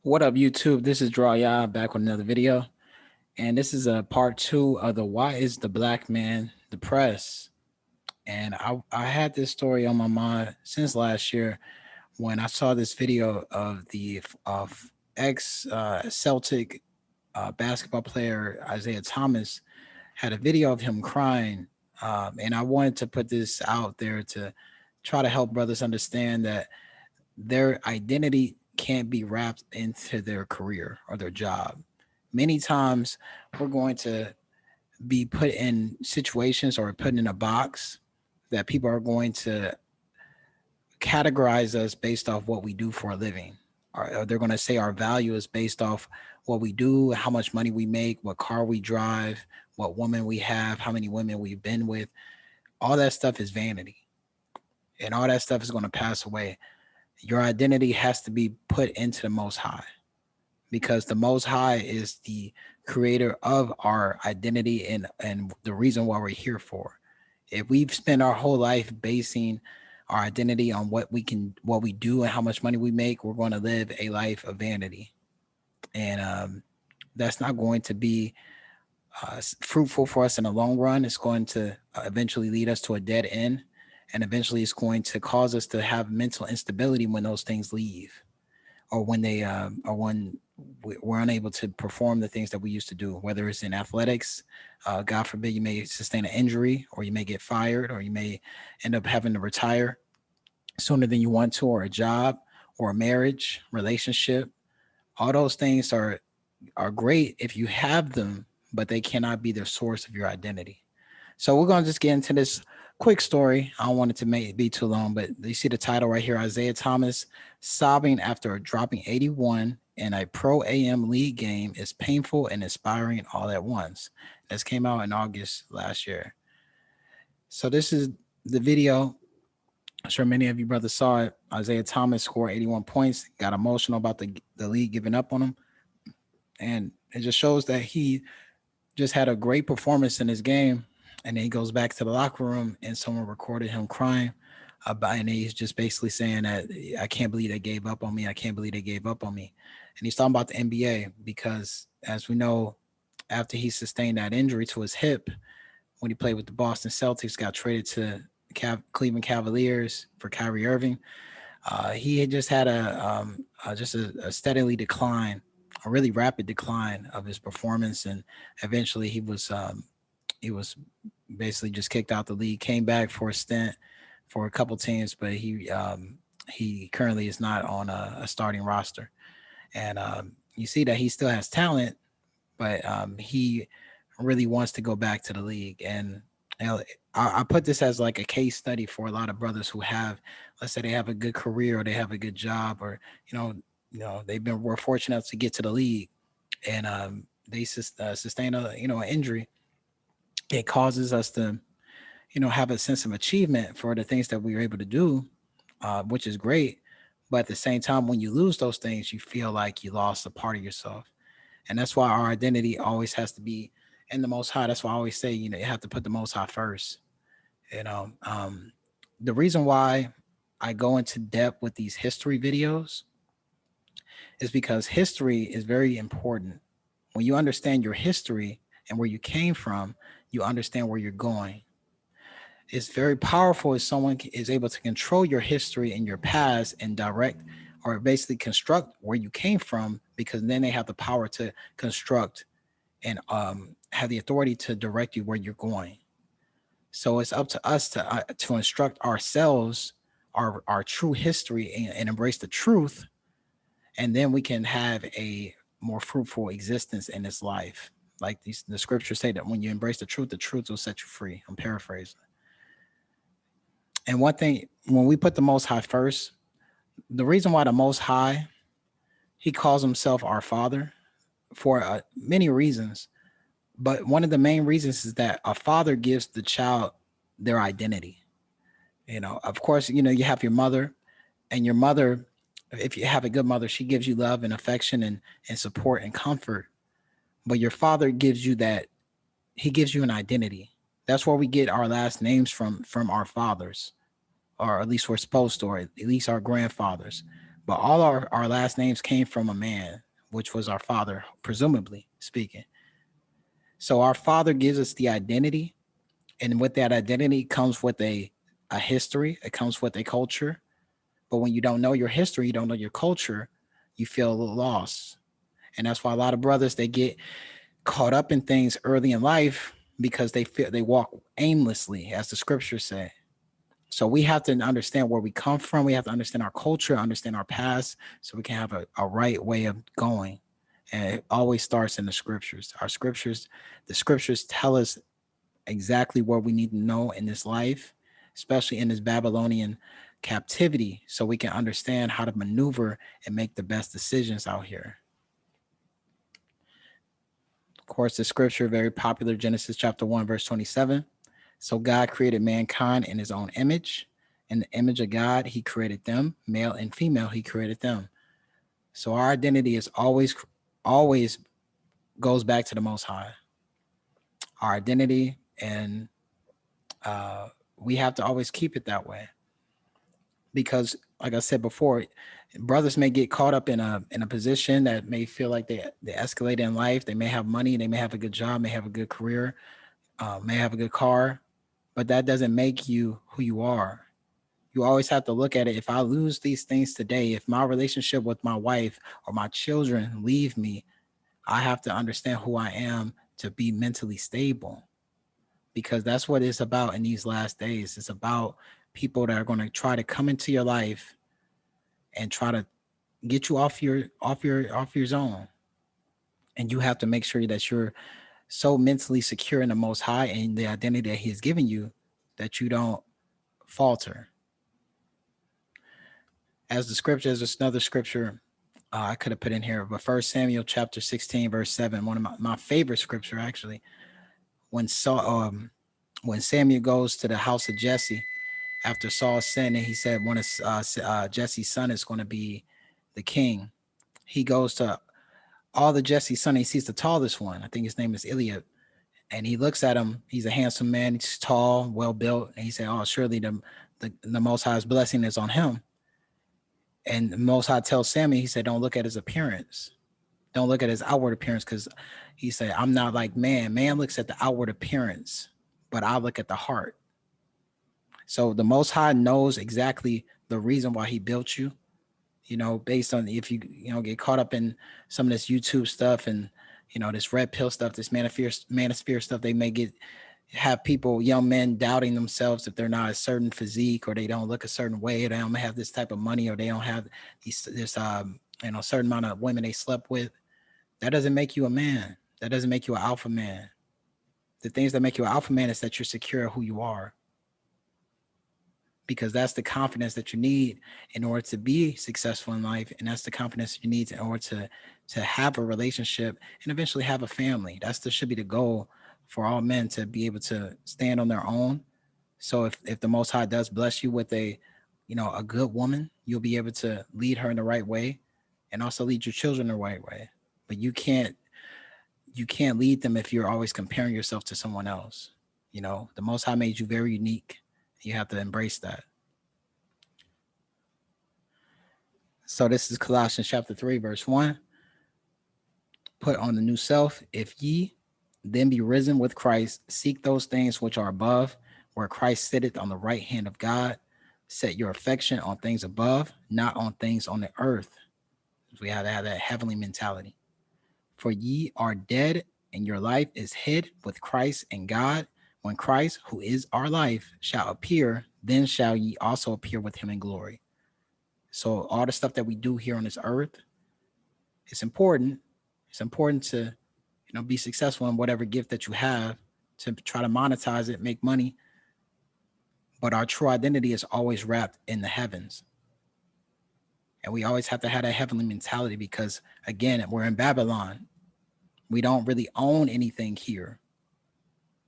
What up, YouTube? This is Draw Ya back with another video. And this is a part two of the Why is the Black Man Depressed? And I had this story on my mind since last year when I saw this video of the ex Celtic basketball player Isaiah Thomas had a video of him crying. And I wanted to put this out there to try to help brothers understand that their identity can't be wrapped into their career or their job. Many times we're going to be put in situations or put in a box that people are going to categorize us based off what we do for a living. Or they're going to say our value is based off what we do, how much money we make, what car we drive, what woman we have, how many women we've been with. All that stuff is vanity. And all that stuff is going to pass away. Your identity has to be put into the Most High, because the Most High is the creator of our identity and the reason why we're here for. If we've spent our whole life basing our identity on what we do and how much money we make, we're going to live a life of vanity, and that's not going to be fruitful for us in the long run. It's going to eventually lead us to a dead end, and eventually it's going to cause us to have mental instability when those things leave, or when we're unable to perform the things that we used to do, whether it's in athletics. God forbid, you may sustain an injury, or you may get fired, or you may end up having to retire sooner than you want to, or a job, or a marriage, relationship. All those things are great if you have them, but they cannot be the source of your identity. So we're gonna just get into this quick story. I don't want it to make it be too long, but you see the title right here: Isaiah Thomas sobbing after dropping 81 in a Pro AM league game is painful and inspiring all at once. This came out in August last year. So this is the video. I'm sure many of you brothers saw it. Isaiah Thomas scored 81 points, got emotional about the league giving up on him. And it just shows that he just had a great performance in his game. And then he goes back to the locker room and someone recorded him crying about, and he's just basically saying that I can't believe they gave up on me. I can't believe they gave up on me. And he's talking about the NBA because, as we know, after he sustained that injury to his hip when he played with the Boston Celtics, got traded to Cleveland Cavaliers for Kyrie Irving. He had just had a steadily decline, a really rapid decline of his performance, and eventually he was basically just kicked out the league. Came back for a stint for a couple teams, but he currently is not on a starting roster. And you see that he still has talent, but he really wants to go back to the league. And I put this as like a case study for a lot of brothers who have, let's say, they have a good career or they have a good job, or were fortunate to get to the league, and they sustain an injury. It causes us to have a sense of achievement for the things that we were able to do, which is great. But at the same time, when you lose those things, you feel like you lost a part of yourself. And that's why our identity always has to be in the Most High. That's why I always say, you have to put the Most High first. You know, the reason why I go into depth with these history videos is because history is very important. When you understand your history and where you came from, you understand where you're going. It's very powerful if someone is able to control your history and your past and direct, or basically construct where you came from, because then they have the power to construct and have the authority to direct you where you're going. So it's up to us to instruct ourselves, our true history, and embrace the truth, and then we can have a more fruitful existence in this life. Like the scriptures say that when you embrace the truth will set you free. I'm paraphrasing. And one thing, when we put the Most High first, the reason why the Most High, he calls himself our Father for many reasons. But one of the main reasons is that a father gives the child their identity. Of course, you have your mother, and your mother, if you have a good mother, she gives you love and affection and support and comfort. But your father gives you that, he gives you an identity. That's where we get our last names from our fathers, or at least we're supposed to, or at least our grandfathers. but all our last names came from a man, which was our father, presumably speaking. So our father gives us the identity, and with that identity comes with a history. It comes with a culture. But when you don't know your history, you don't know your culture, you feel a little lost. And that's why a lot of brothers, they get caught up in things early in life because they feel they walk aimlessly, as the scriptures say. So we have to understand where we come from. We have to understand our culture, understand our past, so we can have a right way of going. And it always starts in the scriptures. The scriptures tell us exactly what we need to know in this life, especially in this Babylonian captivity, so we can understand how to maneuver and make the best decisions out here. Of course, the scripture, very popular, Genesis chapter 1, verse 27. So God created mankind in his own image. In the image of God, he created them, male and female, he created them. So our identity is always goes back to the Most High. Our identity, and we have to always keep it that way. Because like I said before, brothers may get caught up in a position that may feel like they escalate in life. They may have money, they may have a good job, may have a good career, may have a good car, but that doesn't make you who you are. You always have to look at it. If I lose these things today, if my relationship with my wife or my children leave me, I have to understand who I am to be mentally stable, because that's what it's about in these last days. It's about people that are going to try to come into your life and try to get you off your zone. And you have to make sure that you're so mentally secure in the Most High and the identity that He has given you that you don't falter. As the scripture, there's another scripture I could have put in here, but First Samuel chapter 16, verse 7, one of my favorite scripture actually. When when Samuel goes to the house of Jesse after Saul sinned, and he said one of Jesse's son is going to be the king. He goes to all the Jesse's son. He sees the tallest one. I think his name is Eliab. And he looks at him. He's a handsome man. He's tall, well built. And he said, "Oh, surely the Most High's blessing is on him." And the Most High tells Samuel, he said, "Don't look at his appearance. Don't look at his outward appearance, because he said, I'm not like man. Man looks at the outward appearance, but I look at the heart." So the Most High knows exactly the reason why He built you. Based on, if you get caught up in some of this YouTube stuff and this red pill stuff, this manosphere stuff, they may have people, young men, doubting themselves if they're not a certain physique, or they don't look a certain way, or they don't have this type of money, or they don't have this certain amount of women they slept with. That doesn't make you a man. That doesn't make you an alpha man. The things that make you an alpha man is that you're secure who you are, because that's the confidence that you need in order to be successful in life, and that's the confidence you need in order to have a relationship and eventually have a family. Should be the goal for all men, to be able to stand on their own. So if the Most High does bless you with a good woman, you'll be able to lead her in the right way, and also lead your children the right way. But you can't lead them if you're always comparing yourself to someone else. The Most High made you very unique. You have to embrace that. So this is Colossians chapter 3, verse 1. Put on the new self. If ye then be risen with Christ, seek those things which are above, where Christ sitteth on the right hand of God. Set your affection on things above, not on things on the earth. We have to have that heavenly mentality. For ye are dead, and your life is hid with Christ in God. When Christ, who is our life, shall appear, then shall ye also appear with him in glory. So all the stuff that we do here on this earth, it's important. It's important to, be successful in whatever gift that you have, to try to monetize it, make money. But our true identity is always wrapped in the heavens. And we always have to have that heavenly mentality, because again, we're in Babylon. We don't really own anything here.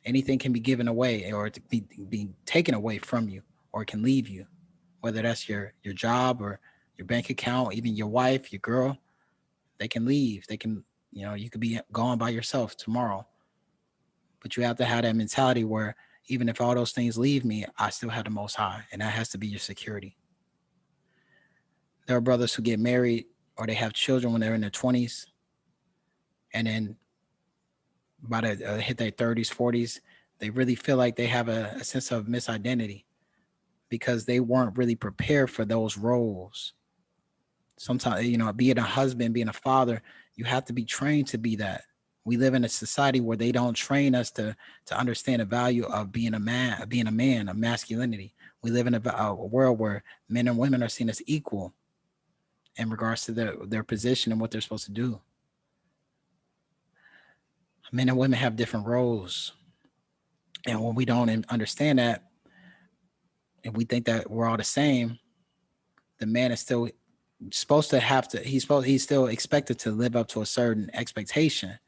Anything can be given away, or be taken away from you, or it can leave you, whether that's your job or your bank account, even your wife, your girl. They can leave. They can, you could be gone by yourself tomorrow. But you have to have that mentality where even if all those things leave me, I still have the Most High, and that has to be your security. There are brothers who get married or they have children when they're in their 20s, and then by the hit their 30s, 40s, they really feel like they have a sense of misidentity because they weren't really prepared for those roles. Sometimes, being a husband, being a father, you have to be trained to be that. We live in a society where they don't train us to understand the value of being a man, of masculinity. We live in a world where men and women are seen as equal in regards to their position and what they're supposed to do. Men and women have different roles. And when we don't understand that, and we think that we're all the same, the man is still supposed to he's still expected to live up to a certain expectation.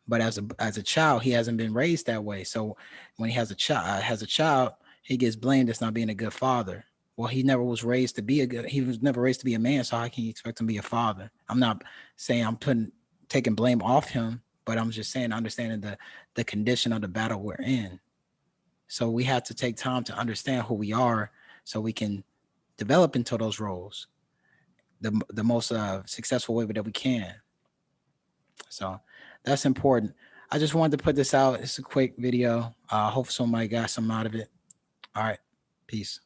But as a child, he hasn't been raised that way. So when he has a child, he gets blamed as not being a good father. Well, he was never raised to be a man, so how can you expect him to be a father? I'm not saying taking blame off him, but I'm just saying understanding the condition of the battle we're in. So we have to take time to understand who we are so we can develop into those roles the most successful way that we can. So that's important. I just wanted to put this out. It's a quick video. Hope somebody got some out of it. All right. Peace.